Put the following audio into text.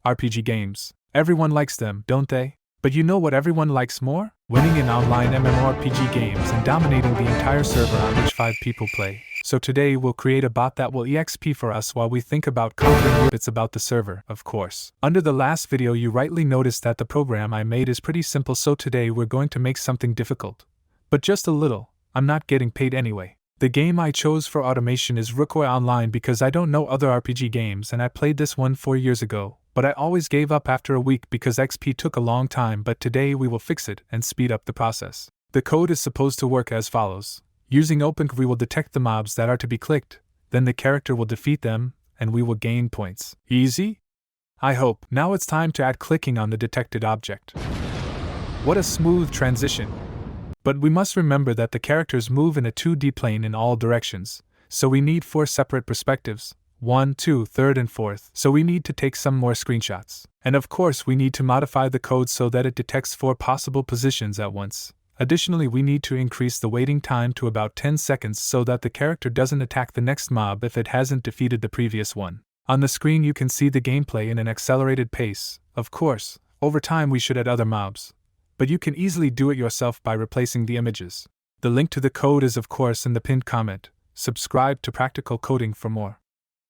RPG games. Everyone likes them, don't they? But you know what everyone likes more? Winning in online MMORPG games and dominating the entire server on which 5 people play. So today we'll create a bot that will EXP for us while we think about conquering bits about the server, of course. Under the last video you rightly noticed that the program I made is pretty simple, so today we're going to make something difficult. But just a little. I'm not getting paid anyway. The game I chose for automation is Rookoi Online because I don't know other RPG games and I played this one 4 years ago, but I always gave up after a week because XP took a long time, but today we will fix it and speed up the process. The code is supposed to work as follows. Using OpenCV we will detect the mobs that are to be clicked, then the character will defeat them, and we will gain points. Easy? I hope. Now it's time to add clicking on the detected object. What a smooth transition! But we must remember that the characters move in a 2D plane in all directions, so we need 4 separate perspectives, 1, 2, 3rd and 4th, so we need to take some more screenshots. And of course we need to modify the code so that it detects 4 possible positions at once. Additionally, we need to increase the waiting time to about 10 seconds so that the character doesn't attack the next mob if it hasn't defeated the previous one. On the screen you can see the gameplay in an accelerated pace. Of course, over time we should add other mobs. But you can easily do it yourself by replacing the images. The link to the code is of course in the pinned comment. Subscribe to Practical Coding for more.